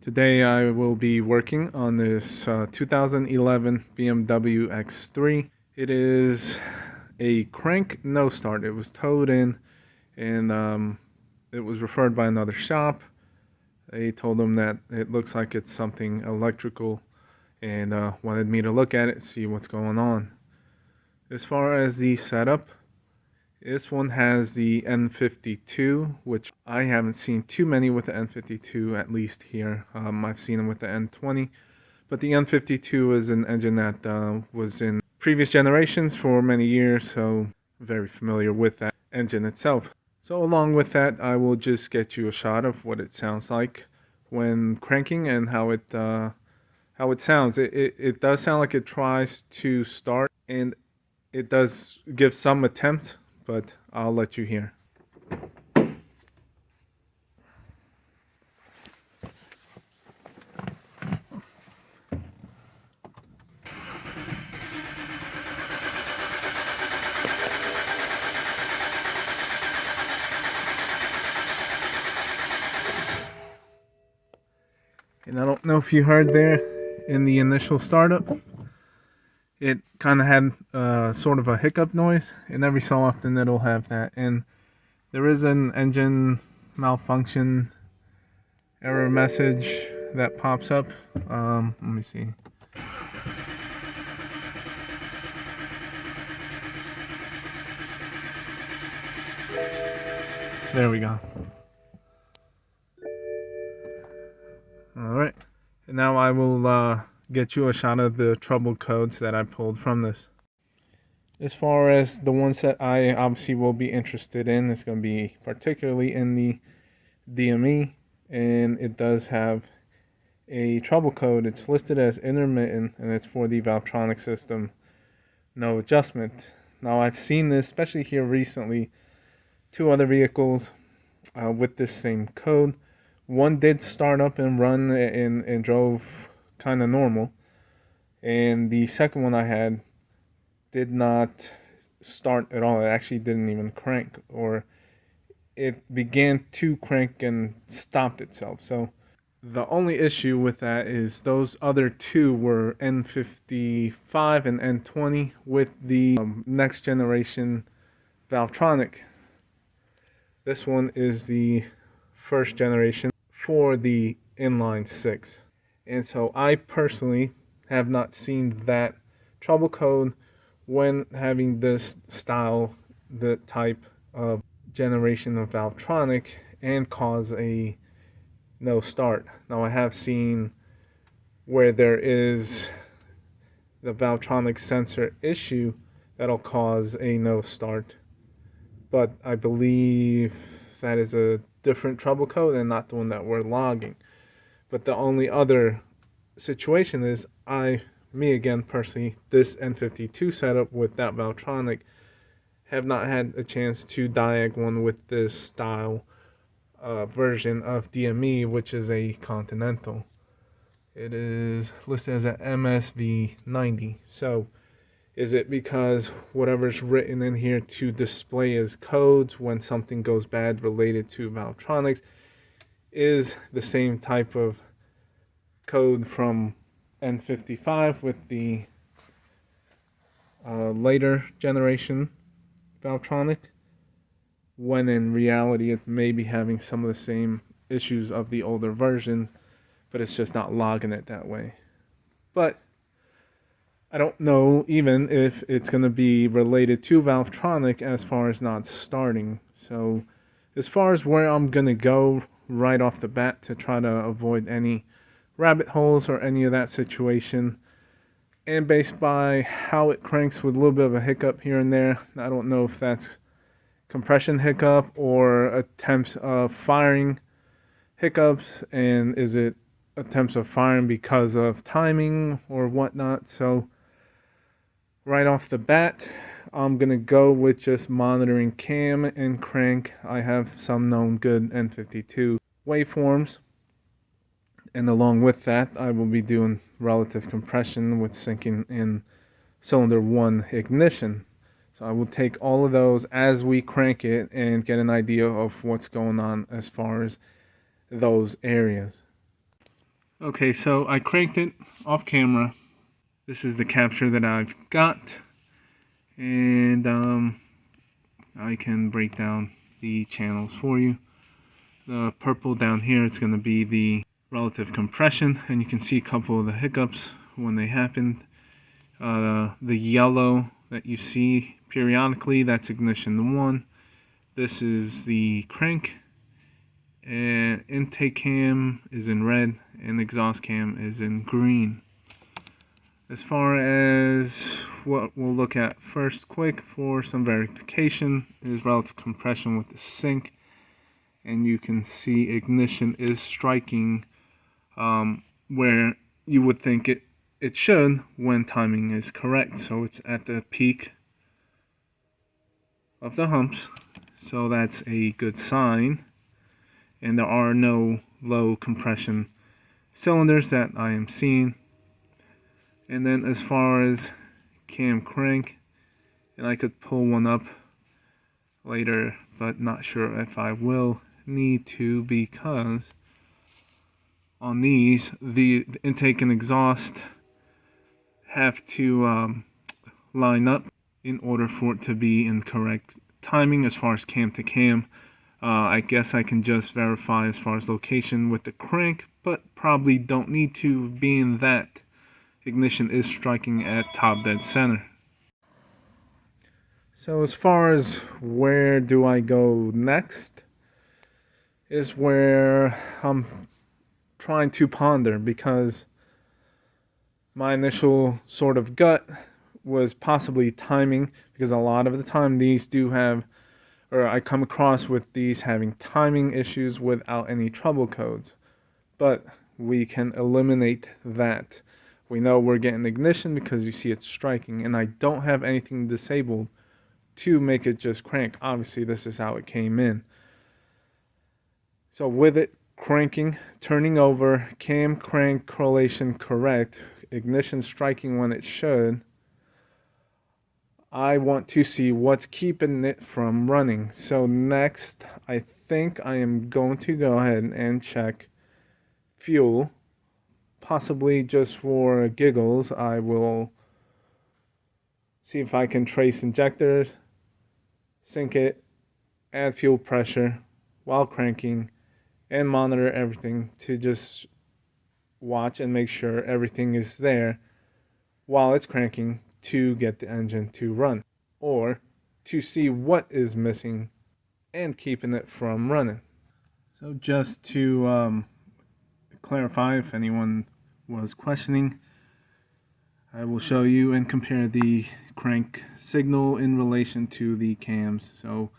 Today I will be working on this 2011 BMW X3. It is a crank no start. It was towed in and it was referred by another shop. They told them that it looks like it's something electrical and wanted me to look at it, see what's going on. As far as the setup, this one has the N52, which I haven't seen too many with the N52, at least here. I've seen them with the N20, but the N52 is an engine that was in previous generations for many years, so very familiar with that engine itself. So along with that, I will just get you a shot of what it sounds like when cranking and how it sounds. It does sound like it tries to start, and it does give some attempt, but I'll let you hear. And I don't know if you heard there in the initial startup, it kind of had sort of a hiccup noise, and every so often it'll have that. And there is an engine malfunction error message that pops up. Let me see. There we go. Alright, and now I will get you a shot of the trouble codes that I pulled from this. As far as the ones that I obviously will be interested in, it's going to be particularly in the DME, and it does have a trouble code. It's listed as intermittent, and it's for the Valvetronic system, no adjustment. Now I've seen this, especially here recently, two other vehicles with this same code. One did start up and run and drove kind of normal, and the second one I had did not start at all. It actually didn't even crank, or it began to crank and stopped itself. So the only issue with that is those other two were N55 and N20 with the next generation Valvetronic. This one is the first generation for the inline 6. And so I personally have not seen that trouble code when having this style, the type of generation of Valvetronic, and cause a no start. Now I have seen where there is the Valvetronic sensor issue that'll cause a no start, but I believe that is a different trouble code and not the one that we're logging. But the only other situation is me again personally, this N52 setup with that Valvetronic, have not had a chance to diag one with this style version of DME, which is a Continental. It is listed as an MSV90. So is it because whatever's written in here to display as codes when something goes bad related to Valvetronics is the same type of code from N55 with the later generation Valvetronic, when in reality it may be having some of the same issues of the older versions, but it's just not logging it that way. But I don't know even if it's going to be related to Valvetronic as far as not starting. So as far as where I'm going to go right off the bat to try to avoid any rabbit holes or any of that situation, and based by how it cranks with a little bit of a hiccup here and there, I don't know if that's compression hiccup or attempts of firing hiccups, and is it attempts of firing because of timing or whatnot. So right off the bat, I'm going to go with just monitoring cam and crank. I have some known good N52 waveforms, and along with that, I will be doing relative compression with syncing in cylinder 1 ignition. So I will take all of those as we crank it and get an idea of what's going on as far as those areas. Okay, so I cranked it off camera. This is the capture that I've got, and I can break down the channels for you. The purple down here is going to be the relative compression, and you can see a couple of the hiccups when they happened. The yellow that you see periodically, that's ignition 1. This is the crank, and intake cam is in red, and exhaust cam is in green. As far as what we'll look at first quick for some verification is relative compression with the sync, and you can see ignition is striking where you would think it should when timing is correct. So it's at the peak of the humps, so that's a good sign, and there are no low compression cylinders that I am seeing. And then as far as cam crank, and I could pull one up later, but not sure if I will need to, because on these the intake and exhaust have to line up in order for it to be in correct timing as far as cam to cam. I guess I can just verify as far as location with the crank, but probably don't need to, being that ignition is striking at top dead center. So as far as where do I go next is where I'm trying to ponder, because my initial sort of gut was possibly timing, because a lot of the time these do have, or I come across with these having timing issues without any trouble codes. But we can eliminate that. We know we're getting ignition because you see it's striking, and I don't have anything disabled to make it just crank. Obviously, this is how it came in. So with it cranking, turning over, cam crank correlation correct, ignition striking when it should, I want to see what's keeping it from running. So next, I think I am going to go ahead and check fuel. Possibly just for giggles, I will see if I can trace injectors, sync it, add fuel pressure while cranking, and monitor everything to just watch and make sure everything is there while it's cranking to get the engine to run, or to see what is missing and keeping it from running. So just to clarify, if anyone was questioning, I will show you and compare the crank signal in relation to the cams. So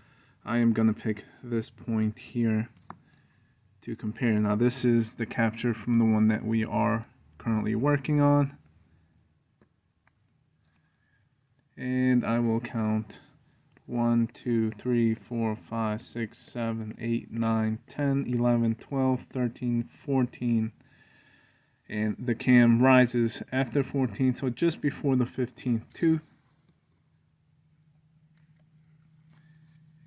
I am going to pick this point here to compare. Now this is the capture from the one that we are currently working on, and I will count 1, 2, 3, 4, 5, 6, 7, 8, 9, 10, 11, 12, 13, 14, and the cam rises after 14, so just before the 15th tooth,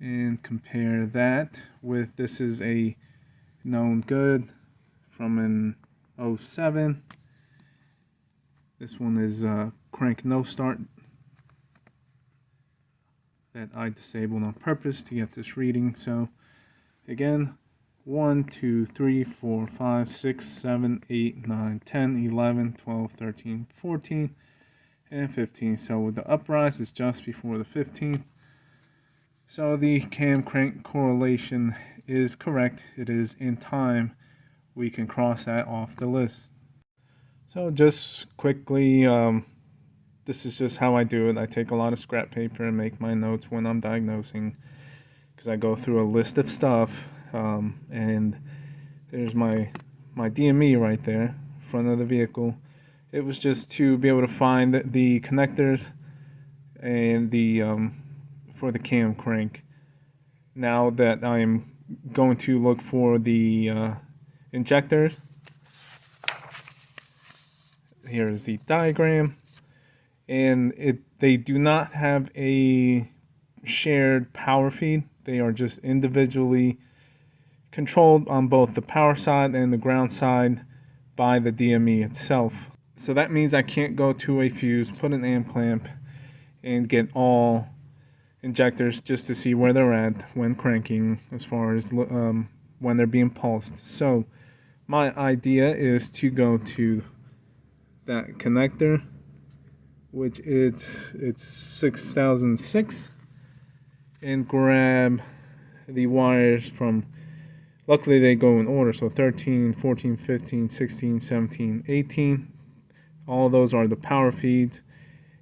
and compare that with, this is a known good from an 07. This one is crank no start that I disabled on purpose to get this reading. So again, 1, 2, 3, 4, 5, 6, 7, 8, 9, 10, 11, 12, 13, 14, and 15. So with the uprise is just before the 15th. So the cam crank correlation is correct. It is in time. We can cross that off the list. So just quickly, this is just how I do it. I take a lot of scrap paper and make my notes when I'm diagnosing, because I go through a list of stuff, and there's my DME right there, front of the vehicle. It was just to be able to find the connectors and the for the cam crank. Now that I'm going to look for the injectors, here's the diagram, and they do not have a shared power feed. They are just individually controlled on both the power side and the ground side by the DME itself. So that means I can't go to a fuse, put an amp clamp, and get all injectors just to see where they're at when cranking, as far as when they're being pulsed. So my idea is to go to that connector, which it's 6006, and grab the wires from, luckily they go in order, so 13, 14, 15, 16, 17, 18. All those are the power feeds,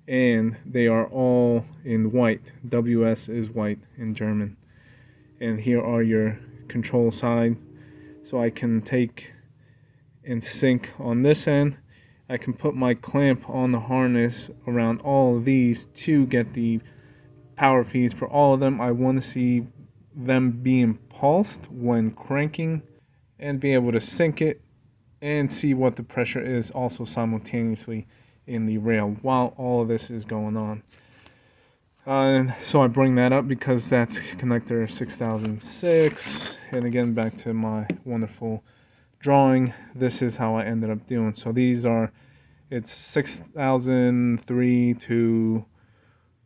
and they are all in white. WS is white in German. And here are your control side. So I can take and sync on this end. I can put my clamp on the harness around all of these to get the power feeds for all of them. I want to see them being pulsed when cranking and be able to sync it and see what the pressure is also simultaneously in the rail while all of this is going on. So I bring that up because that's connector 6006. And again, back to my wonderful drawing, this is how I ended up doing. So these are, it's 6003 to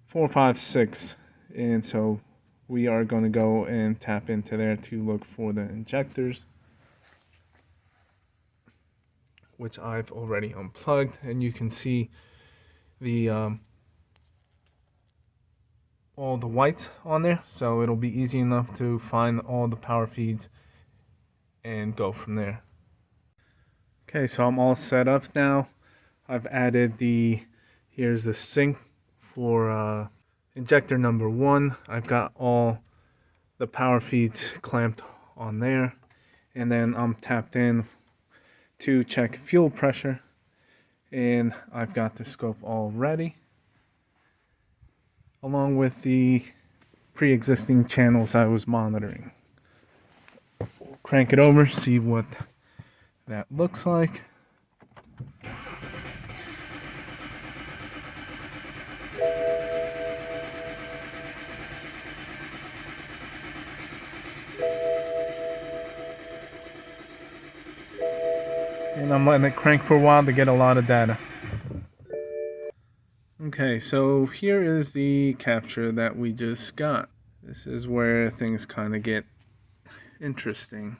456, and so we are going to go and tap into there to look for the injectors, which I've already unplugged, and you can see the all the white on there, so it'll be easy enough to find all the power feeds and go from there. Okay, so I'm all set up now. I've added here's the sync for injector number 1. I've got all the power feeds clamped on there, and then I'm tapped in to check fuel pressure, and I've got the scope all ready along with the pre-existing channels I was monitoring. Crank it over, see what that looks like. And I'm letting it crank for a while to get a lot of data. Okay, so here is the capture that we just got. This is where things kind of get interesting.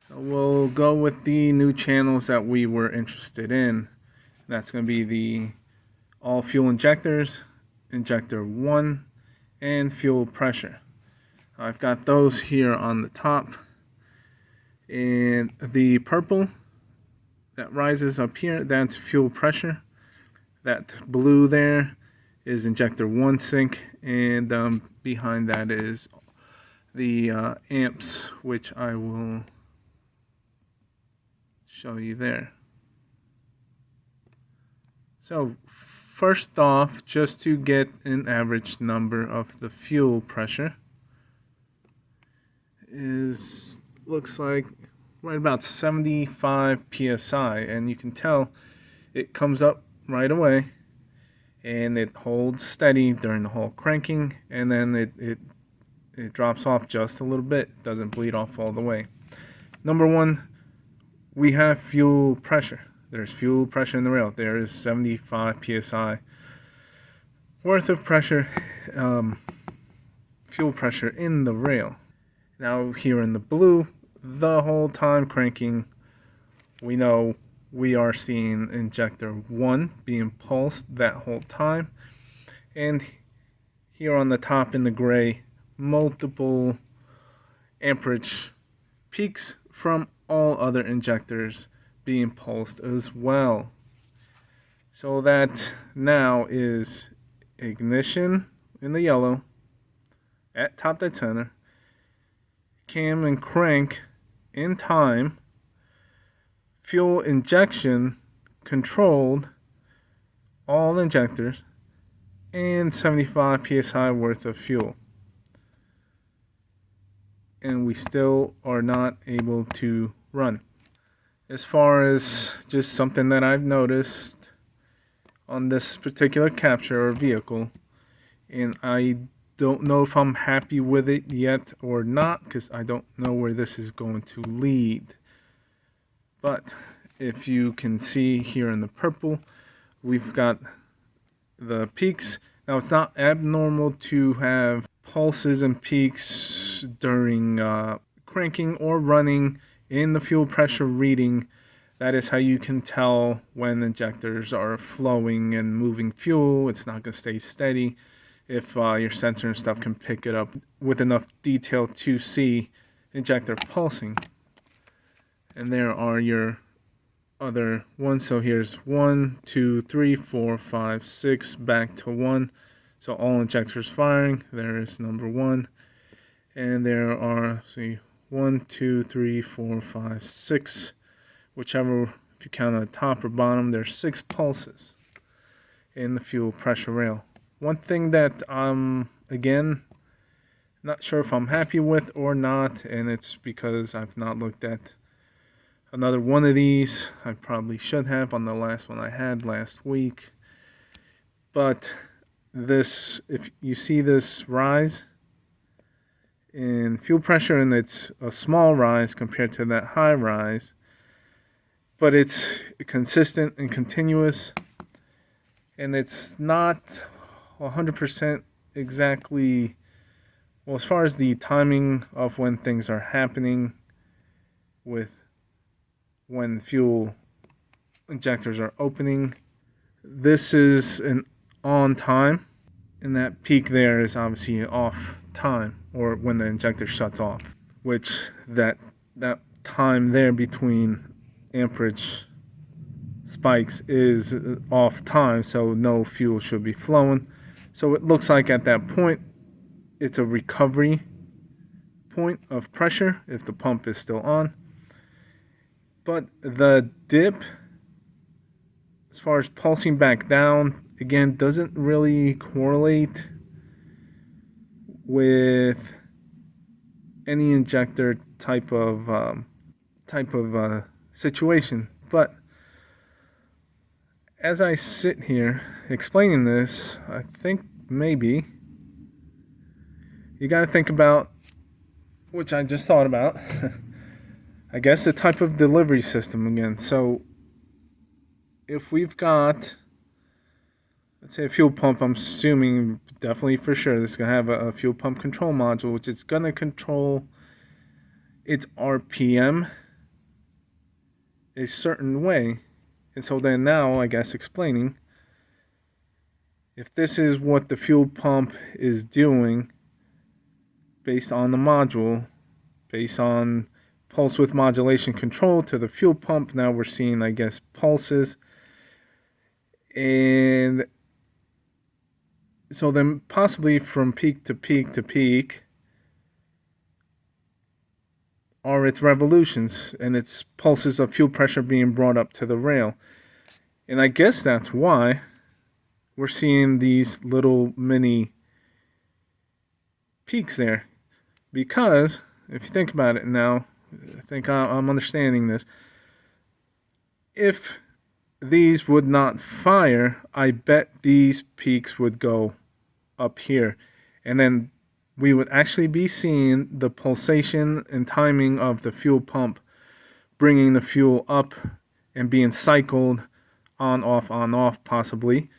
So we'll go with the new channels that we were interested in. That's going to be the all fuel injectors, injector 1, and fuel pressure. I've got those here on the top. And the purple that rises up here, that's fuel pressure. That blue there is injector 1 sync, and behind that is the amps, which I will show you there. So first off, just to get an average number of the fuel pressure, looks like right about 75 psi, and you can tell it comes up right away and it holds steady during the whole cranking, and then it drops off just a little bit. It doesn't bleed off all the way. Number 1, we have fuel pressure. There's fuel pressure in the rail. There is 75 psi worth of pressure, fuel pressure in the rail. Now here in the blue, the whole time cranking, we know we are seeing injector 1 being pulsed that whole time. And here on the top in the gray, multiple amperage peaks from all other injectors being pulsed as well. So that now is ignition in the yellow at top dead center, cam and crank in time, fuel injection controlled, all injectors, and 75 psi worth of fuel. And we still are not able to run. As far as just something that I've noticed on this particular capture or vehicle, and I don't know if I'm happy with it yet or not, because I don't know where this is going to lead. But if you can see here in the purple, we've got the peaks. Now it's not abnormal to have pulses and peaks during cranking or running in the fuel pressure reading. That is how you can tell when injectors are flowing and moving fuel. It's not going to stay steady if your sensor and stuff can pick it up with enough detail to see injector pulsing. And there are your other ones. So here's 1, 2, 3, 4, 5, 6, back to 1. So all injectors firing. There is number 1. And there are, see, 1, 2, 3, 4, 5, 6. Whichever, if you count on the top or bottom, there's 6 pulses in the fuel pressure rail. One thing that again, not sure if I'm happy with or not, and it's because I've not looked at another one of these. I probably should have on the last one I had last week. But this, if you see this rise in fuel pressure, and it's a small rise compared to that high rise, but it's consistent and continuous, and it's not 100% exactly, well, as far as the timing of when things are happening with when fuel injectors are opening. This is an on time, and that peak there is obviously off time, or when the injector shuts off, which that time there between amperage spikes is off time, so no fuel should be flowing. So it looks like at that point it's a recovery point of pressure if the pump is still on. But the dip, as far as pulsing back down, again, doesn't really correlate with any injector type of situation. But as I sit here explaining this, I think maybe you got to think about, which I just thought about, I guess the type of delivery system again. So if we've got, let's say, a fuel pump, I'm assuming definitely for sure this is going to have a fuel pump control module, which is going to control its RPM a certain way. And so then now, I guess, explaining, if this is what the fuel pump is doing based on the module, based on pulse width modulation control to the fuel pump, now we're seeing, I guess, pulses. And so then possibly from peak to peak to peak are its revolutions and its pulses of fuel pressure being brought up to the rail. And I guess that's why we're seeing these little mini peaks there. Because if you think about it now, I think I'm understanding this. If these would not fire, I bet these peaks would go up here. And then we would actually be seeing the pulsation and timing of the fuel pump bringing the fuel up and being cycled on, off, possibly.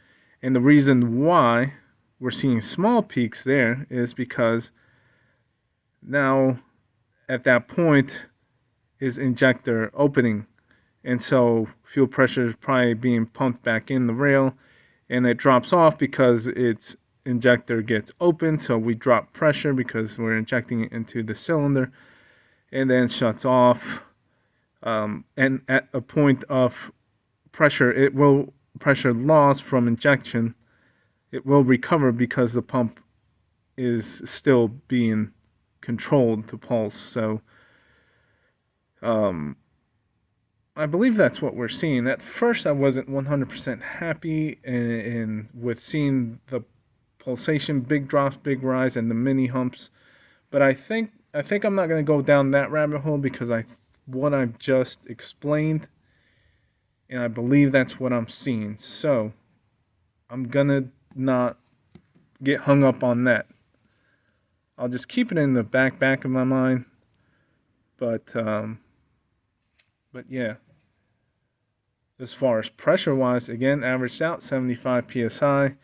And the reason why we're seeing small peaks there is because now at that point is injector opening, and so fuel pressure is probably being pumped back in the rail, and it drops off because its injector gets open, so we drop pressure because we're injecting it into the cylinder, and then shuts off. And at a point of pressure, it will pressure loss from injection, it will recover because the pump is still being controlled to pulse. So I believe that's what we're seeing. At first I wasn't 100% happy in with seeing the pulsation, big drops, big rise, and the mini humps, but I think I'm not going to go down that rabbit hole because what I've just explained, and I believe that's what I'm seeing. So I'm gonna not get hung up on that. I'll just keep it in the back of my mind. But yeah. As far as pressure wise, again, averaged out 75 psi.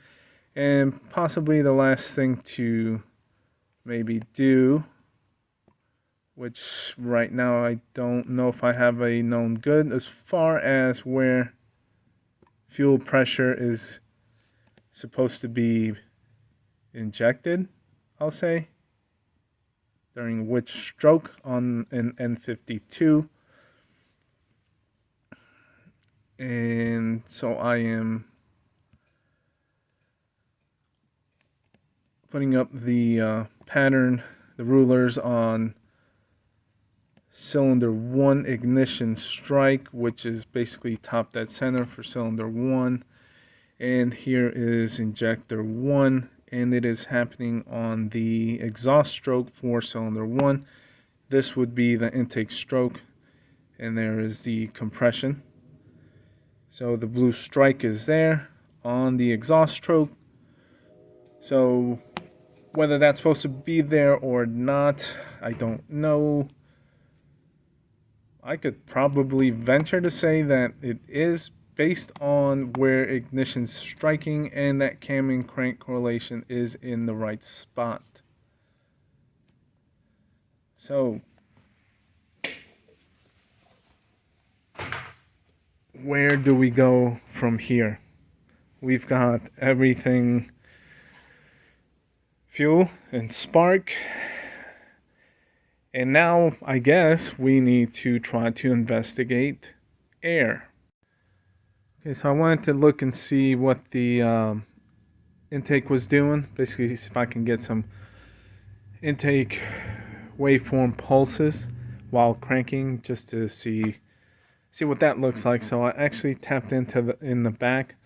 And possibly the last thing to maybe do, which right now I don't know if I have a known good, as far as where fuel pressure is supposed to be injected, I'll say, during which stroke on an N52. And so I am putting up the pattern, the rulers on cylinder 1 ignition strike, which is basically top dead center for cylinder 1. And here is injector 1, and it is happening on the exhaust stroke for cylinder 1. This would be the intake stroke, and there is the compression. So the blue strike is there on the exhaust stroke. So whether that's supposed to be there or not, I don't know. I could probably venture to say that it is, based on where ignition's striking and that cam and crank correlation is in the right spot. So where do we go from here? We've got everything fuel and spark, and now I guess we need to try to investigate air. Okay, so I wanted to look and see what the intake was doing, basically see if I can get some intake waveform pulses while cranking, just to see what that looks like. So I actually tapped into in the back.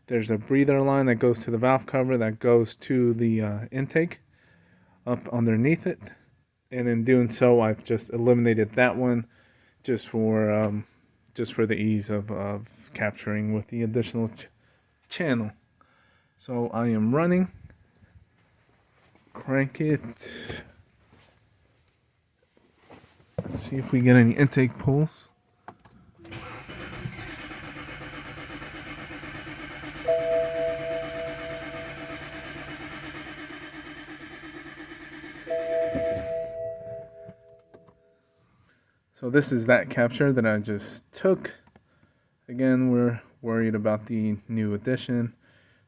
There's a breather line that goes to the valve cover that goes to the intake up underneath it, and in doing so, I've just eliminated that one just for the ease of capturing with the additional channel. So I am running. Crank it. Let's see if we get any intake pulls. So this is that capture that I just took. Again, we're worried about the new addition,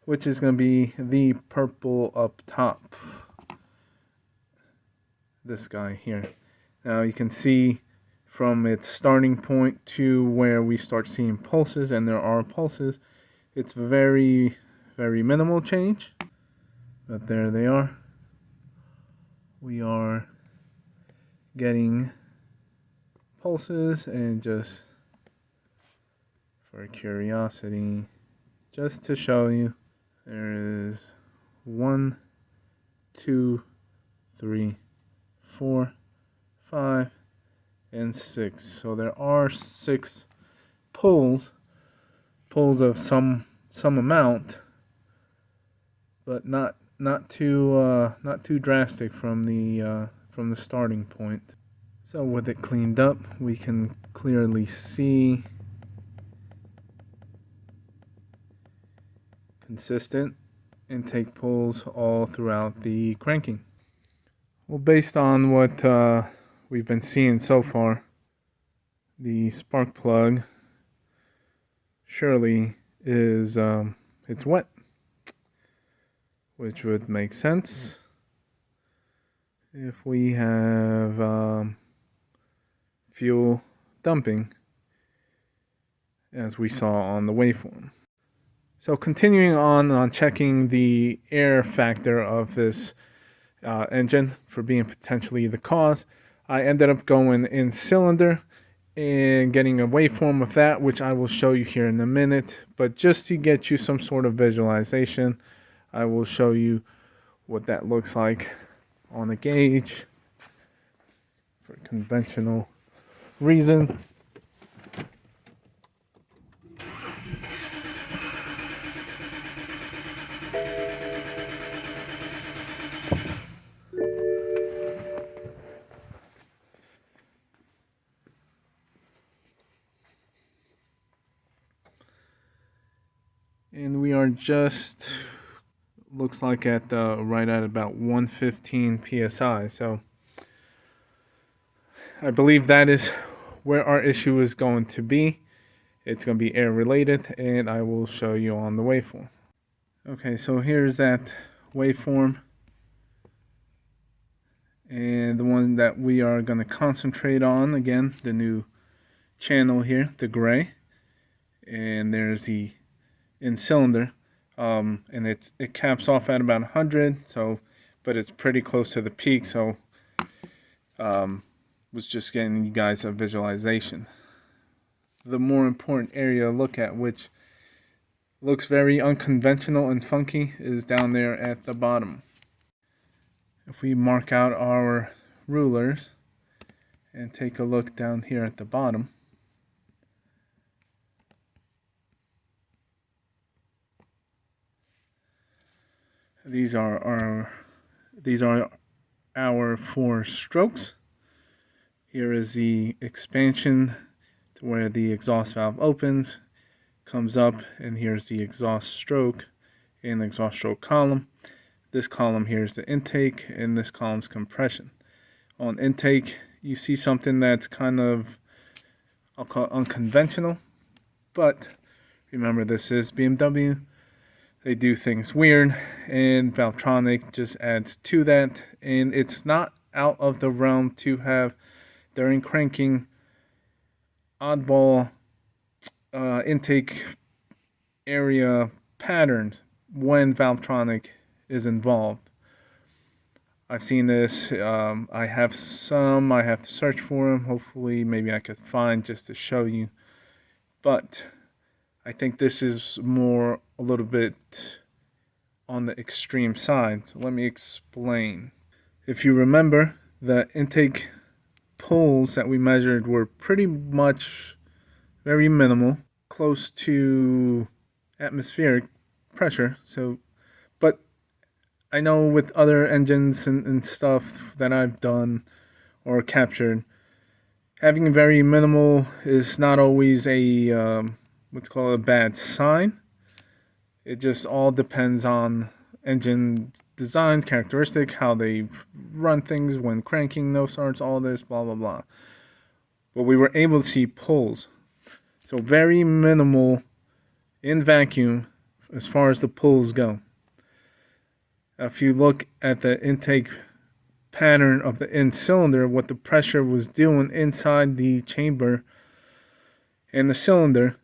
which is going to be the purple up top. This guy here. Now you can see from its starting point to where we start seeing pulses, and there are pulses, it's very, very minimal change. But there they are. We are getting pulses, and just for curiosity, just to show you, there is 1, 2, 3, 4, 5, and 6. So there are 6 pulls of some amount, but not too drastic from the starting point. So with it cleaned up, we can clearly see consistent intake pulls all throughout the cranking. Well, based on what we've been seeing so far, the spark plug surely is it's wet, which would make sense if we have fuel dumping, as we saw on the waveform. So continuing on checking the air factor of this engine for being potentially the cause, I ended up going in cylinder and getting a waveform of that, which I will show you here in a minute. But just to get you some sort of visualization, I will show you what that looks like on a gauge for conventional reason. And we are just, looks like at right at about 115 psi. So I believe that is where our issue is going to be. It's going to be air related, and I will show you on the waveform. Okay, so here's that waveform, and the one that we are going to concentrate on, again, the new channel here, the gray, and there's the in cylinder, and it caps off at about 100, so, but it's pretty close to the peak, so was just getting you guys a visualization. The more important area to look at, which looks very unconventional and funky, is down there at the bottom. If we mark out our rulers and take a look down here at the bottom, these are our 4 strokes. Here is the expansion to where the exhaust valve opens, comes up, and here's the exhaust stroke and the exhaust stroke column. This column here is the intake, and this column's compression. On intake, you see something that's kind of, I'll call it unconventional, but remember, this is BMW. They do things weird, and Valvetronic just adds to that, and it's not out of the realm to have, during cranking, oddball intake area patterns when Valvetronic is involved. I've seen this. I have some. I have to search for them. Hopefully, maybe I could find just to show you. But I think this is more a little bit on the extreme side. So let me explain. If you remember, the intake pulls that we measured were pretty much very minimal, close to atmospheric pressure. So, but I know with other engines and stuff that I've done or captured, having very minimal is not always a what's called a bad sign. It just all depends on engine design, characteristic, how they run things when cranking, no starts, all this, blah, blah, blah. But we were able to see pulls. So very minimal in vacuum as far as the pulls go. If you look at the intake pattern of the in cylinder, what the pressure was doing inside the chamber and the cylinder,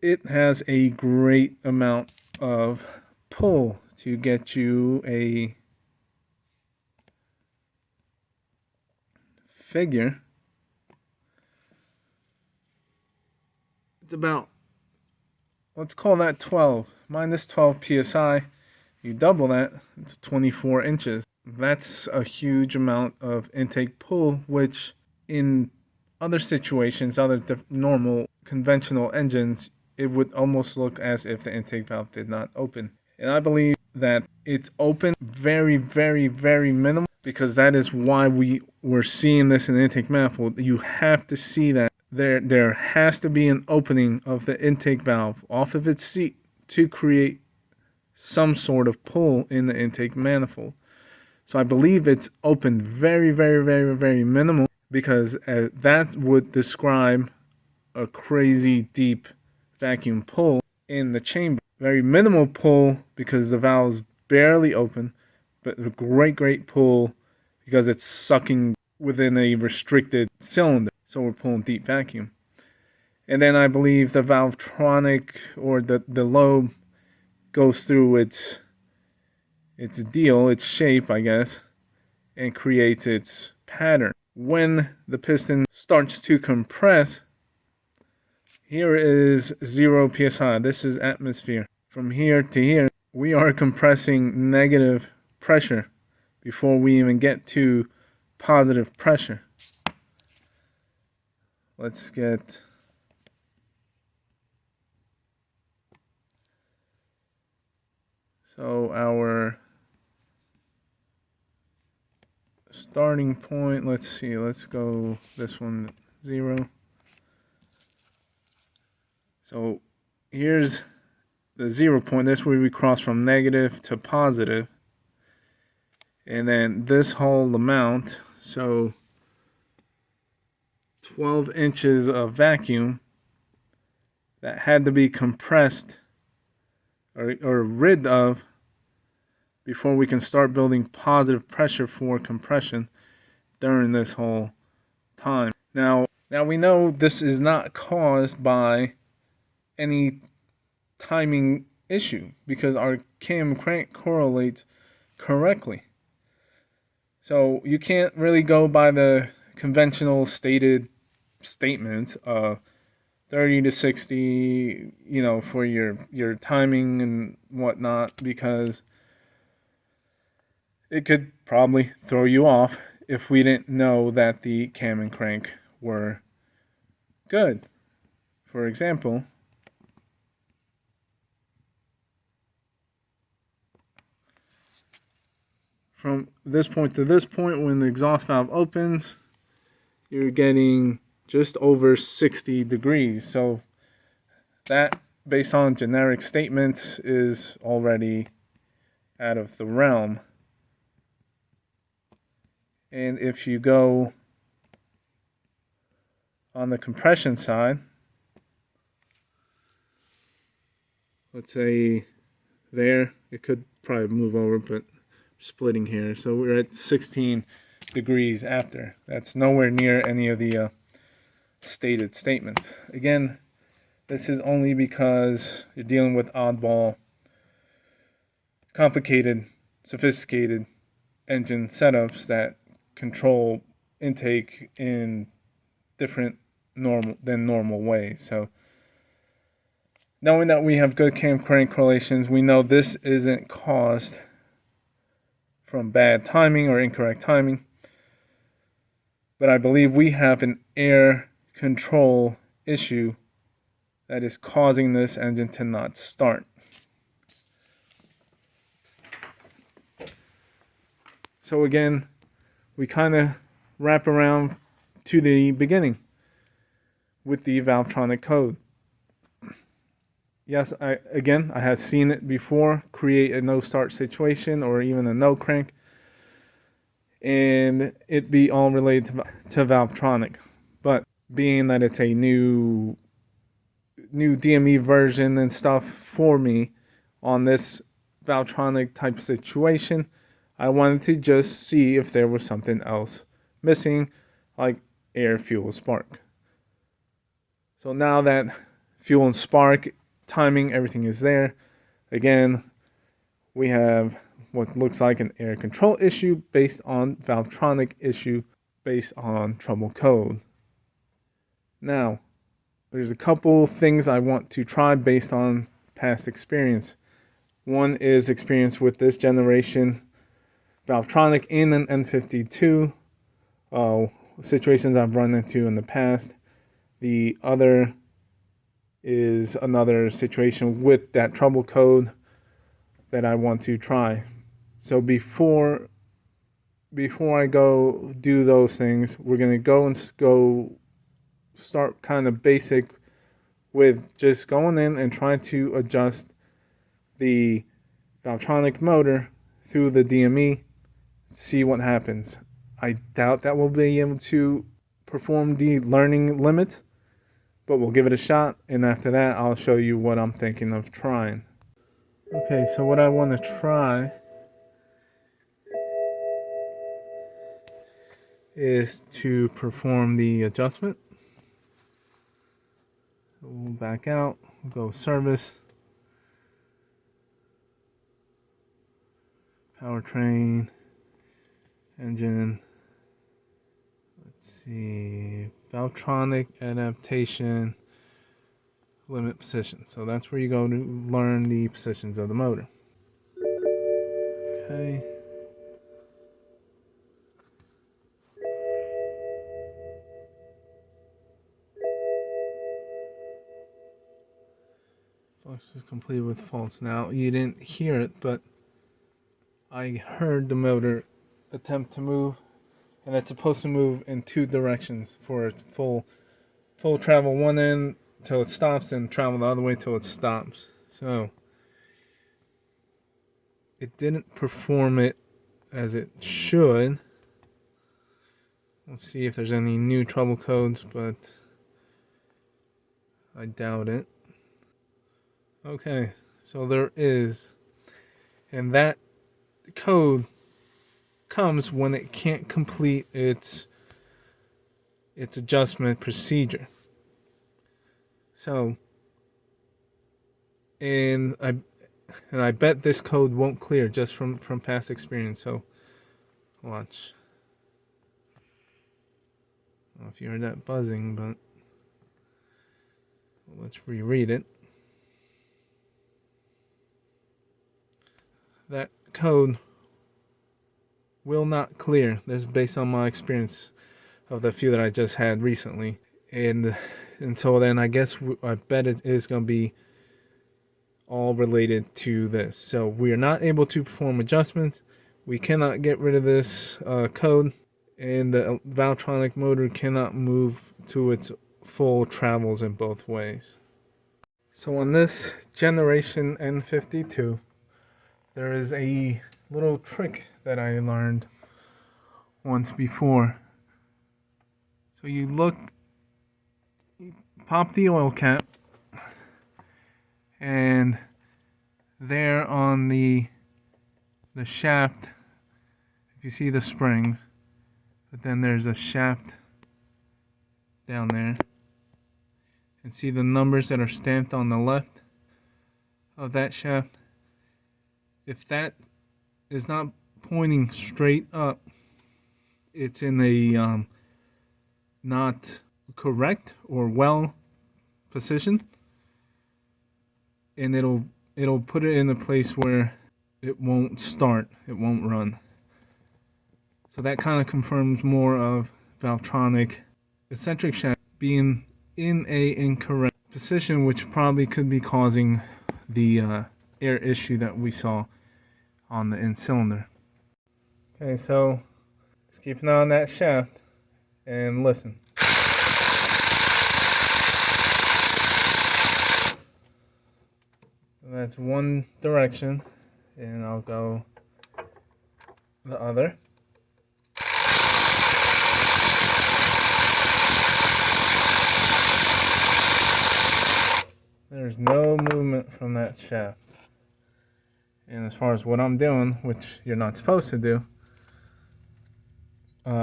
it has a great amount of pull to get you a figure. It's about, let's call that 12 minus 12 psi. You double that, it's 24 inches. That's a huge amount of intake pull, which in other situations, other normal conventional engines, it would almost look as if the intake valve did not open. And I believe that it's open very, very, very minimal, because that is why we were seeing this in the intake manifold. You have to see that there has to be an opening of the intake valve off of its seat to create some sort of pull in the intake manifold. So I believe it's open very, very, very, very minimal, because that would describe a crazy deep vacuum pull in the chamber. Very minimal pull because the valve's barely open, but a great, great pull because it's sucking within a restricted cylinder. So we're pulling deep vacuum. And then I believe the Valvetronic, or the lobe, goes through its deal, its shape, I guess, and creates its pattern. When the piston starts to compress, here is 0 psi. This is atmosphere. From here to here, we are compressing negative pressure before we even get to positive pressure. Let's get so our starting point, let's see, let's go this one 0. So here's the 0 point. This where we cross from negative to positive. And then this whole amount, so 12 inches of vacuum that had to be compressed or rid of before we can start building positive pressure for compression during this whole time. Now we know this is not caused by any timing issue because our cam crank correlates correctly. So you can't really go by the conventional stated statements of 30 to 60, for your timing and whatnot, because it could probably throw you off if we didn't know that the cam and crank were good. For example, from this point to this point, when the exhaust valve opens, you're getting just over 60 degrees. So that, based on generic statements, is already out of the realm. And if you go on the compression side, let's say there, it could probably move over, but splitting here. So we're at 16 degrees after. That's nowhere near any of the stated statements. Again, this is only because you're dealing with oddball, complicated, sophisticated engine setups that control intake in different normal ways. So knowing that we have good cam crank correlations, we know this isn't caused from bad timing or incorrect timing. But I believe we have an air control issue that is causing this engine to not start. So again, we kind of wrap around to the beginning with the Valvetronic code. Yes, I had seen it before, create a no start situation or even a no crank, and it be all related to Valvetronic. But being that it's a new DME version and stuff for me on this Valvetronic type situation, I wanted to just see if there was something else missing, like air, fuel, spark. So now that fuel and spark, timing, everything is there. Again, we have what looks like an air control issue based on Valvetronic issue based on trouble code. Now, there's a couple things I want to try based on past experience. One is experience with this generation Valvetronic in an N52, situations I've run into in the past. The other is another situation with that trouble code that I want to try. So before I go do those things, we're going to go start kind of basic with just going in and trying to adjust the Valvetronic motor through the DME, see what happens. I doubt that we'll be able to perform the learning limit, but we'll give it a shot, and after that I'll show you what I'm thinking of trying. Okay, so what I want to try is to perform the adjustment. So we'll back out, we'll go service, powertrain, engine, let's see, Valvetronic adaptation, limit position. So that's where you go to learn the positions of the motor. Okay. Flux is completed with false. Now, you didn't hear it, but I heard the motor attempt to move, and it's supposed to move in two directions for its full travel. One end till it stops and travel the other way till it stops. So it didn't perform it as it should. Let's see if there's any new trouble codes, but I doubt it. Okay, so there is. And that code comes when it can't complete its adjustment procedure. So, and I bet this code won't clear just from past experience. So, watch. I don't know if you heard that buzzing, but let's reread it. That code will not clear. This is based on my experience of the few that I just had recently. And until then, I bet it is going to be all related to this. So we are not able to perform adjustments. We cannot get rid of this code. And the Valvetronic motor cannot move to its full travels in both ways. So on this generation N52, there is a little trick that I learned once before. So you pop the oil cap, and there on the shaft, if you see the springs, but then there's a shaft down there, and see the numbers that are stamped on the left of that shaft. If that is not pointing straight up, it's in a not correct or well position, and it'll put it in a place where it won't start, it won't run. So that kind of confirms more of Valvetronic eccentric shaft being in a incorrect position, which probably could be causing the air issue that we saw on the end cylinder. Okay, so just keep an eye on that shaft and listen. That's one direction, and I'll go the other. There's no movement from that shaft. And as far as what I'm doing, which you're not supposed to do,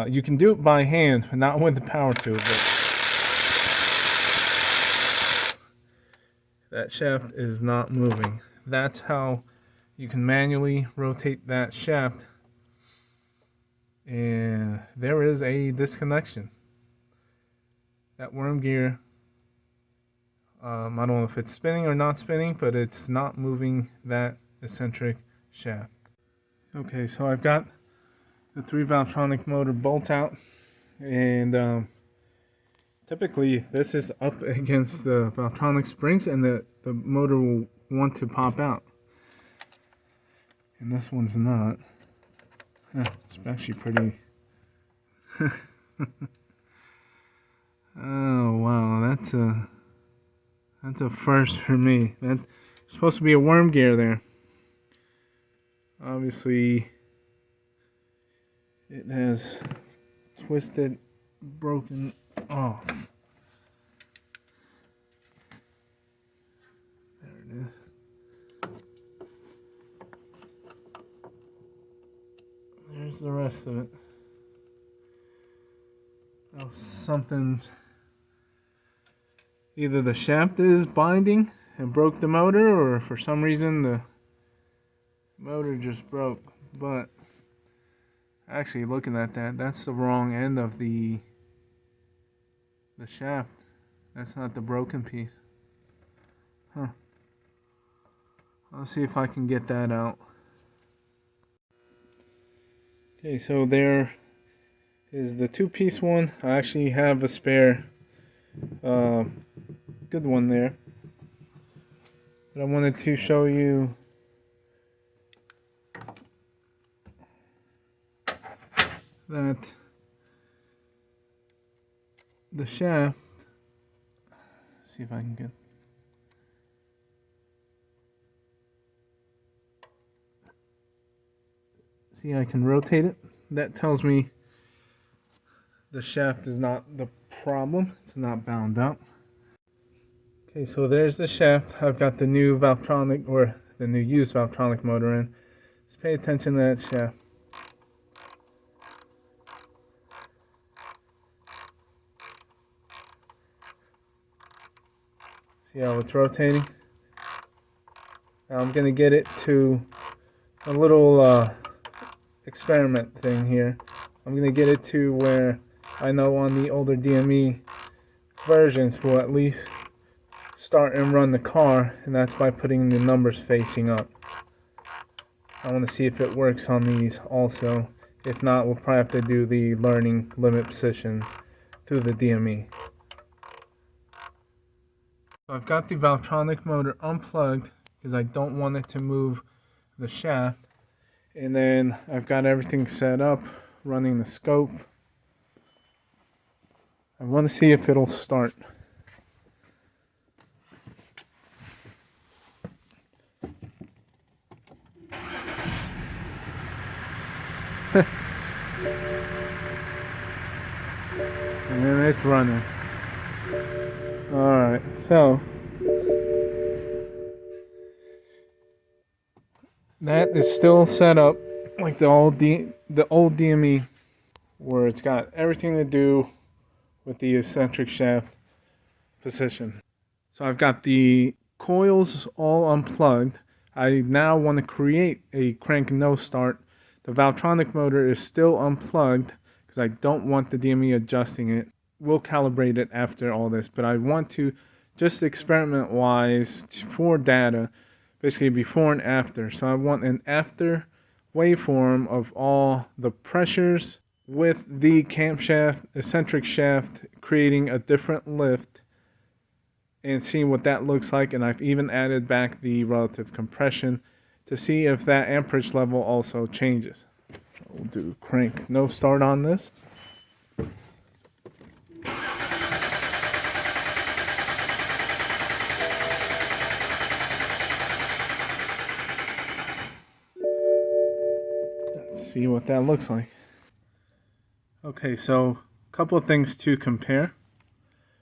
you can do it by hand, but not with the power tool. But that shaft is not moving. That's how you can manually rotate that shaft. And there is a disconnection. That worm gear, I don't know if it's spinning or not spinning, but it's not moving that eccentric shaft. Okay, so I've got the 3 Valvetronic motor bolts out, and typically this is up against the Valvetronic springs, and the motor will want to pop out. And this one's not. It's actually pretty... Oh wow, that's a first for me. That's supposed to be a worm gear there. Obviously, it has twisted, broken off. There it is. There's the rest of it. Now something's... Either the shaft is binding and broke the motor, or for some reason the motor just broke. But actually, looking at that, that's the wrong end of the shaft. That's not the broken piece. Huh. I'll see if I can get that out. Okay, so there is the 2-piece one. I actually have a spare good one there, but I wanted to show you that the shaft, see if I can get. See, I can rotate it. That tells me the shaft is not the problem. It's not bound up. Okay, so there's the shaft. I've got the new Valvetronic, or the new used Valvetronic motor in. Just pay attention to that shaft. See how it's rotating? Now I'm gonna get it to a little experiment thing here. I'm gonna get it to where I know on the older DME versions will at least start and run the car, and that's by putting the numbers facing up. I want to see if it works on these also. If not, we'll probably have to do the learning limit position through the DME. So I've got the Valvetronic motor unplugged because I don't want it to move the shaft. And then I've got everything set up, running the scope. I want to see if it'll start. And then it's running. Alright, so that is still set up like the old DME, where it's got everything to do with the eccentric shaft position. So I've got the coils all unplugged. I now want to create a crank no start. The Valvetronic motor is still unplugged because I don't want the DME adjusting it. We'll calibrate it after all this, but I want to just experiment wise for data, basically before and after. So I want an after waveform of all the pressures with the camshaft, eccentric shaft, creating a different lift and seeing what that looks like. And I've even added back the relative compression to see if that amperage level also changes. We'll do crank no start on this. Let's see what that looks like. Okay, so a couple of things to compare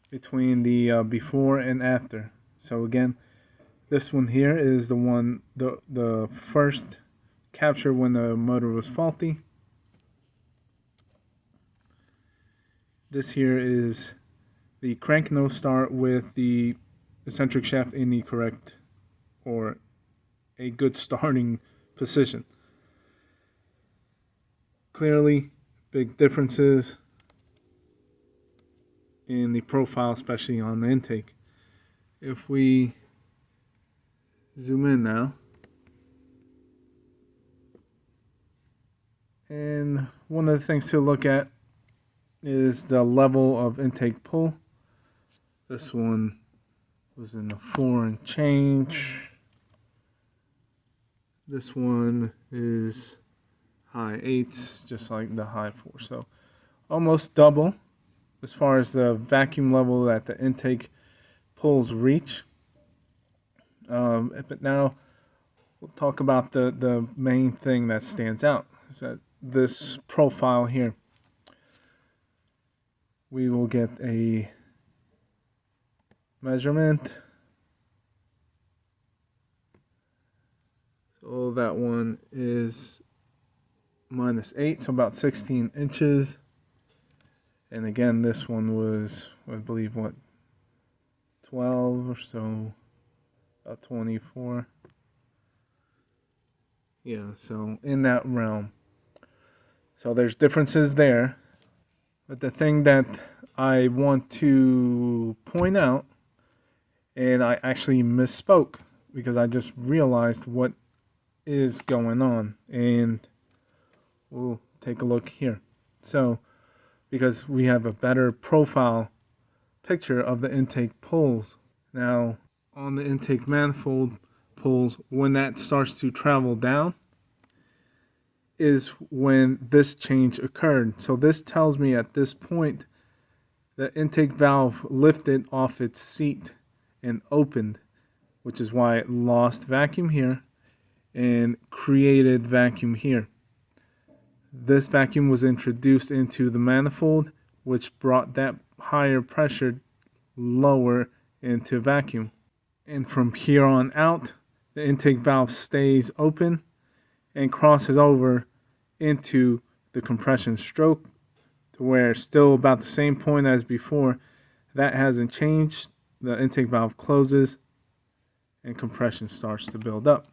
between the before and after. So again, this one here is the one, the first capture when the motor was faulty. This here is the crank no start with the eccentric shaft in the correct, or a good starting position. Clearly, big differences in the profile, especially on the intake. If we zoom in now, and one of the things to look at is the level of intake pull. This one was in the 4 and change. This one is high 8s, just like the high 4. So almost double as far as the vacuum level that the intake pulls reach. But now we'll talk about the main thing that stands out. Is that this profile here. We will get a measurement. So that one is -8, so about 16 inches. And again, this one was, I believe, what, 12 or so, about 24. Yeah, so in that realm. So there's differences there. But the thing that I want to point out, and I actually misspoke because I just realized what is going on, and we'll take a look here. So, because we have a better profile picture of the intake pulls. Now, on the intake manifold pulls, when that starts to travel down, is when this change occurred. So this tells me at this point the intake valve lifted off its seat and opened, which is why it lost vacuum here and created vacuum here. This vacuum was introduced into the manifold, which brought that higher pressure lower into vacuum. And from here on out, the intake valve stays open and crosses over into the compression stroke to where it's still about the same point as before. That hasn't changed. The intake valve closes and compression starts to build up.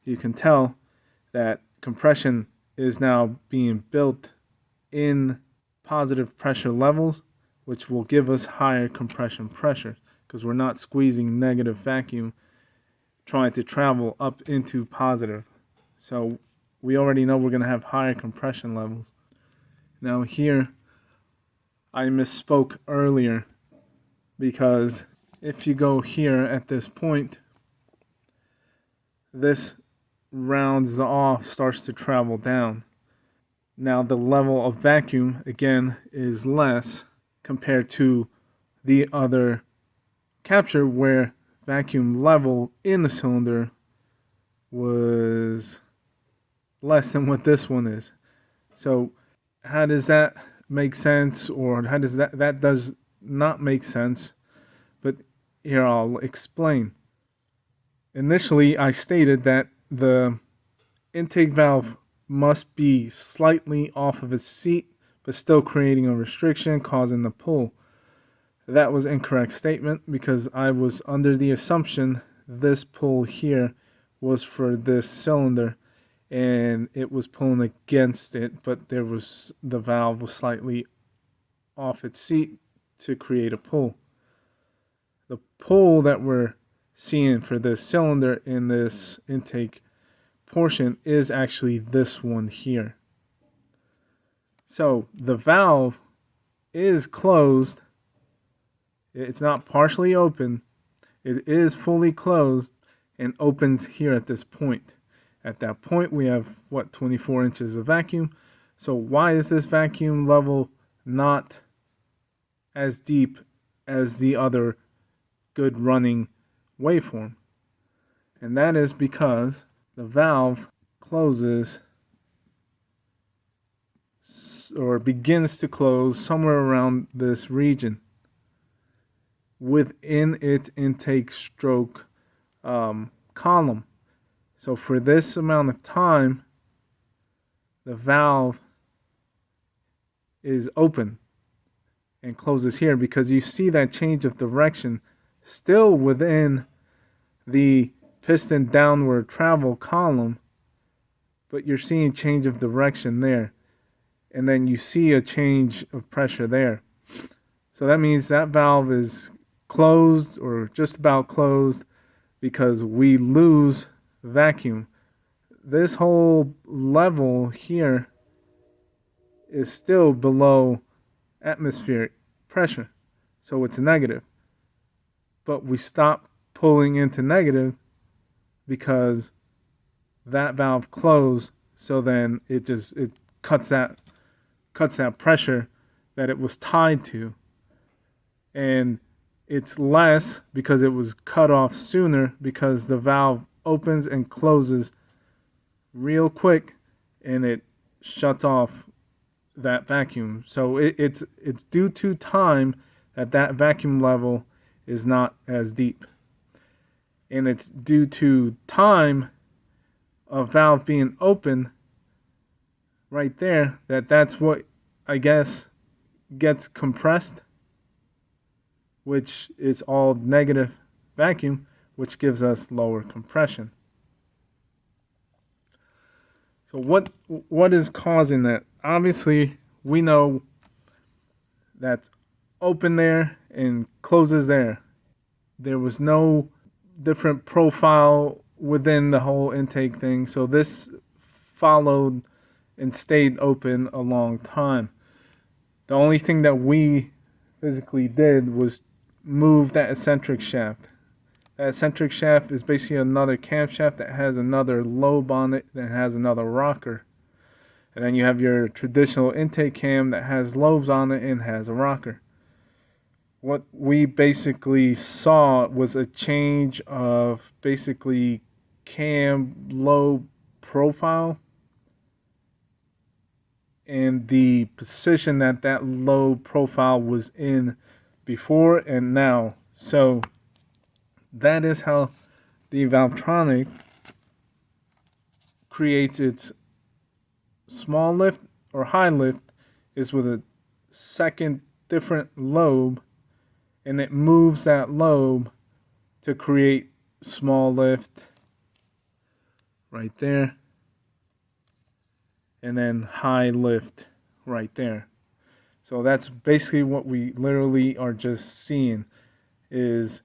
You can tell that compression is now being built in positive pressure levels, which will give us higher compression pressure because we're not squeezing negative vacuum trying to travel up into positive. So we already know we're going to have higher compression levels. Now here, I misspoke earlier because if you go here at this point, this rounds off, starts to travel down. Now the level of vacuum, again, is less compared to the other capture where vacuum level in the cylinder was less than what this one is. So how does that make sense, or how does that does not make sense? But here I'll explain. Initially I stated that the intake valve must be slightly off of its seat but still creating a restriction causing the pull. That was an incorrect statement because I was under the assumption this pull here was for this cylinder and it was pulling against it, but the valve was slightly off its seat to create a pull. The pull that we're seeing for this cylinder in this intake portion is actually this one here. So the valve is closed. It's not partially open. It is fully closed and opens here at this point. At that point, we have, 24 inches of vacuum. So why is this vacuum level not as deep as the other good running waveform? And that is because the valve closes or begins to close somewhere around this region within its intake stroke column. So for this amount of time, the valve is open and closes here because you see that change of direction still within the piston downward travel column, but you're seeing change of direction there, and then you see a change of pressure there. So that means that valve is closed or just about closed because we lose vacuum. This whole level here is still below atmospheric pressure, so it's negative, but we stop pulling into negative because that valve closed. So then it cuts that pressure that it was tied to, and it's less because it was cut off sooner because the valve opens and closes real quick and it shuts off that vacuum. So it's due to time that vacuum level is not as deep, and it's due to time of valve being open right there that's what I guess gets compressed, which is all negative vacuum, which gives us lower compression. So what is causing that? Obviously, we know that's open there and closes there. There was no different profile within the whole intake thing, so this followed and stayed open a long time. The only thing that we physically did was move that eccentric shaft. That eccentric shaft is basically another camshaft that has another lobe on it that has another rocker. And then you have your traditional intake cam that has lobes on it and has a rocker. what we basically saw was a change of basically cam lobe profile and the position that that lobe profile was in before and now. So that is how the Valvetronic creates its small lift or high lift is with a second different lobe, and it moves that lobe to create small lift right there, and then high lift right there. So that's basically what we literally are just seeing is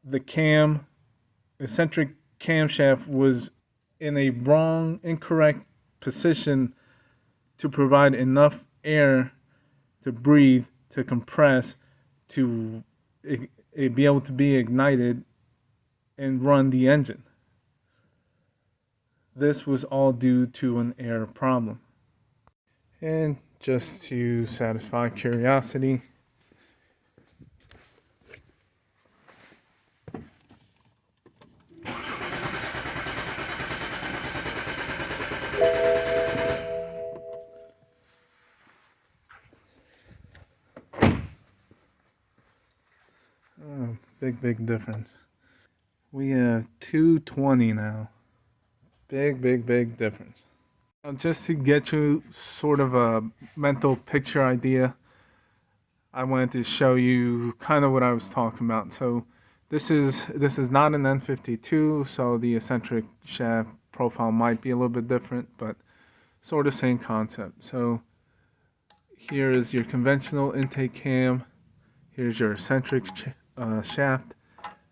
the eccentric camshaft was in a wrong, incorrect position to provide enough air to breathe, to compress, to be able to be ignited and run the engine. This was all due to an air problem. And just to satisfy curiosity, big difference. We have 220 now. Big difference. Just to get you sort of a mental picture idea, I wanted to show you kind of what I was talking about. So this is not an N52, so the eccentric shaft profile might be a little bit different, but sort of same concept. So here is your conventional intake cam. Here's your eccentric shaft.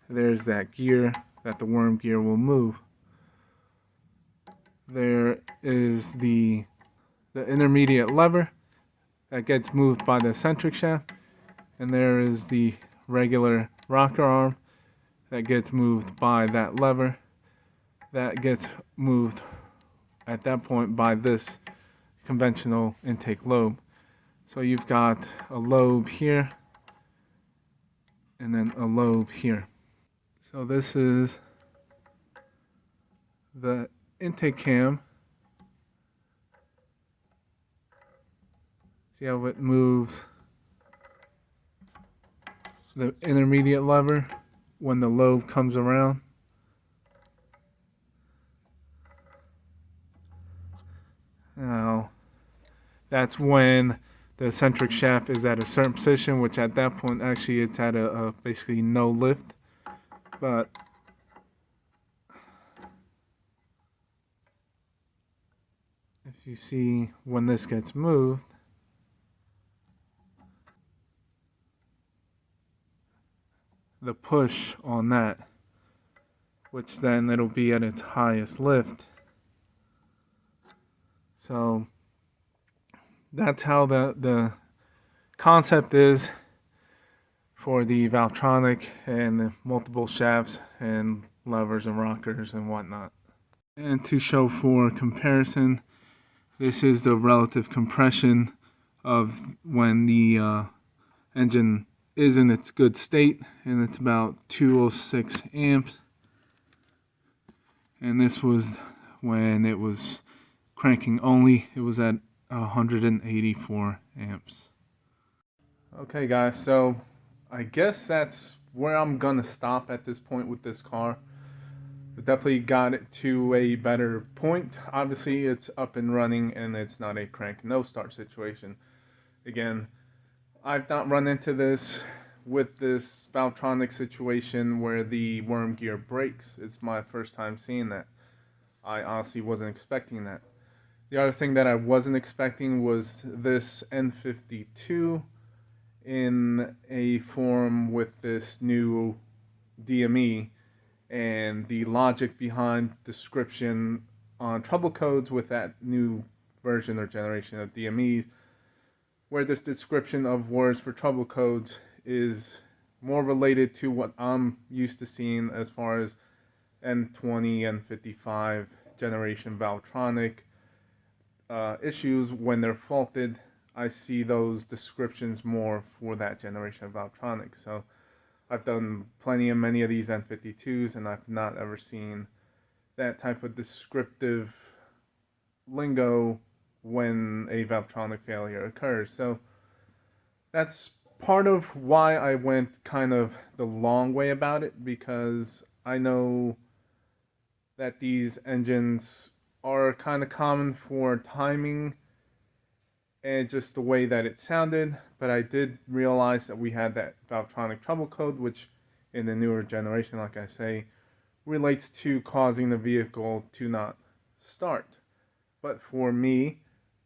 There's that gear that the worm gear will move. There is the intermediate lever that gets moved by the eccentric shaft, and there is the regular rocker arm that gets moved by that lever, that gets moved at that point by this conventional intake lobe. So you've got a lobe here and then a lobe here. So this is the intake cam. See how it moves the intermediate lever when the lobe comes around. Now, that's when the eccentric shaft is at a certain position, which at that point actually it's at a basically no lift. But if you see when this gets moved, the push on that, which then it'll be at its highest lift. So that's how the concept is for the Valvetronic and the multiple shafts and levers and rockers and whatnot. And to show for comparison, this is the relative compression of when the engine is in its good state, and it's about 206 amps. And this was when it was cranking only, it was at 184 amps. Okay guys, so I guess that's where I'm gonna stop at this point with this car. It definitely got it to a better point. Obviously it's up and running and it's not a crank no start situation. Again, I've not run into this with this Valvetronic situation where the worm gear breaks. It's my first time seeing that. I honestly wasn't expecting that. The other thing that I wasn't expecting was this N52 in a form with this new DME and the logic behind description on trouble codes with that new version or generation of DMEs, where this description of words for trouble codes is more related to what I'm used to seeing as far as N20, N55 generation Valvetronic issues when they're faulted. I see those descriptions more for that generation of Valvetronic. So I've done many of these N52s, and I've not ever seen that type of descriptive lingo when a Valvetronic failure occurs. So that's part of why I went kind of the long way about it, because I know that these engines are kind of common for timing and just the way that it sounded, but I did realize that we had that Valvetronic trouble code, which in the newer generation, like I say, relates to causing the vehicle to not start. But for me,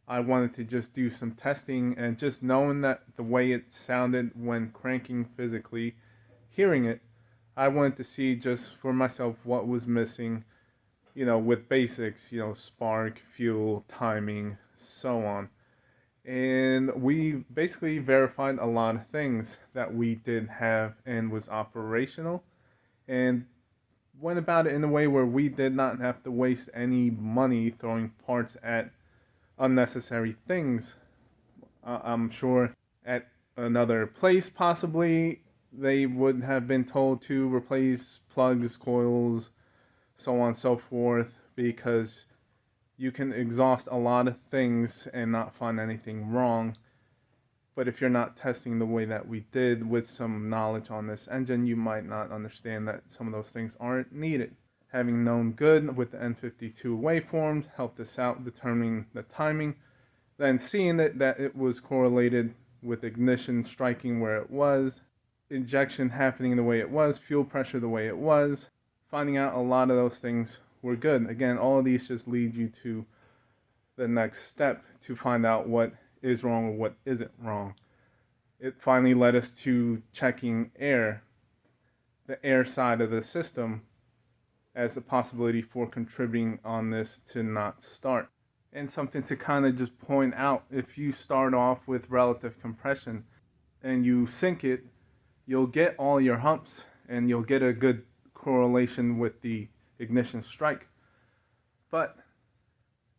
I wanted to just do some testing, and just knowing that the way it sounded when cranking physically, hearing it, I wanted to see just for myself what was missing, with basics, spark, fuel, timing, so on. And we basically verified a lot of things that we did have and was operational, and went about it in a way where we did not have to waste any money throwing parts at unnecessary things. I'm sure at another place, possibly, they would have been told to replace plugs, coils, so on and so forth, because you can exhaust a lot of things and not find anything wrong. But if you're not testing the way that we did with some knowledge on this engine, you might not understand that some of those things aren't needed. Having known good with the N52 waveforms helped us out determining the timing, then seeing that it was correlated with ignition striking where it was, injection happening the way it was, fuel pressure the way it was, finding out a lot of those things were good. Again, all of these just lead you to the next step to find out what is wrong or what isn't wrong. It finally led us to checking the air side of the system, as a possibility for contributing on this to not start. And something to kind of just point out, if you start off with relative compression and you sync it, you'll get all your humps and you'll get a good correlation with the ignition strike. But,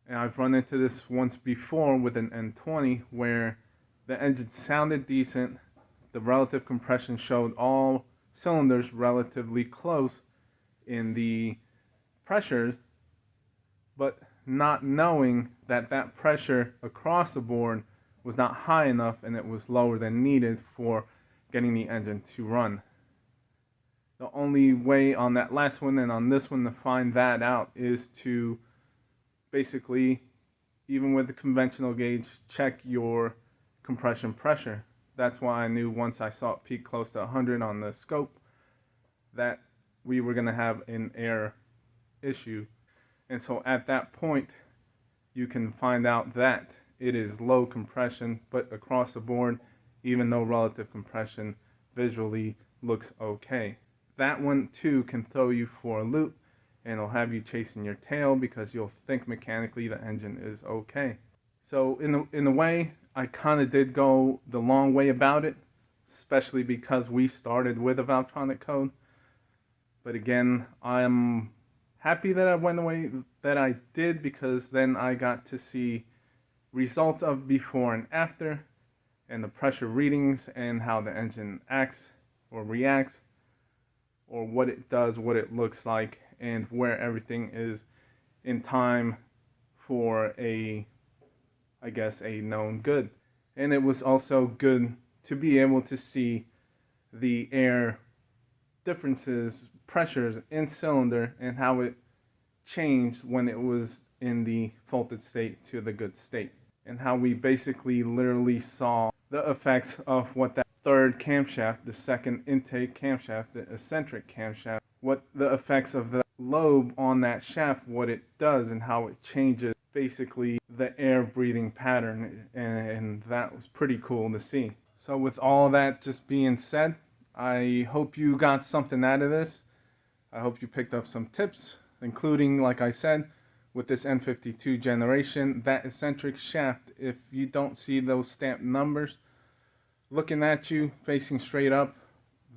and I've run into this once before with an N20, where the engine sounded decent, the relative compression showed all cylinders relatively close in the pressures, but not knowing that that pressure across the board was not high enough and it was lower than needed for getting the engine to run. The only way on that last one and on this one to find that out is to basically, even with the conventional gauge, check your compression pressure. That's why I knew once I saw it peak close to 100 on the scope that we were going to have an air issue. And so at that point, you can find out that it is low compression, but across the board, even though relative compression visually looks okay. That one too can throw you for a loop, and it'll have you chasing your tail because you'll think mechanically the engine is okay. So in a way, I kind of did go the long way about it, especially because we started with a Valvetronic code. But again, I'm happy that I went the way that I did, because then I got to see results of before and after, and the pressure readings and how the engine acts or reacts, or what it does, what it looks like, and where everything is in time for a known good. And it was also good to be able to see the air differences, pressures in cylinder, and how it changed when it was in the faulted state to the good state, and how we basically literally saw the effects of what that third camshaft, the second intake camshaft, the eccentric camshaft, what the effects of the lobe on that shaft, what it does and how it changes basically the air breathing pattern, and that was pretty cool to see. So with all that just being said, I hope you got something out of this. I hope you picked up some tips, including, like I said, with this N52 generation, that eccentric shaft, if you don't see those stamped numbers looking at you, facing straight up,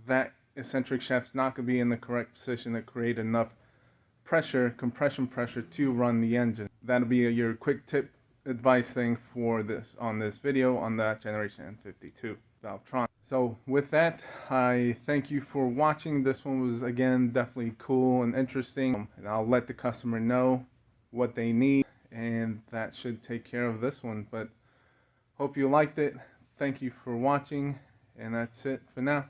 that eccentric shaft's not going to be in the correct position to create enough pressure, compression pressure, to run the engine. That'll be your quick tip advice thing for this on this video on that generation N52 Valvetronic. So with that, I thank you for watching. This one was, again, definitely cool and interesting, and I'll let the customer know what they need, and that should take care of this one. But hope you liked it. Thank you for watching, and that's it for now.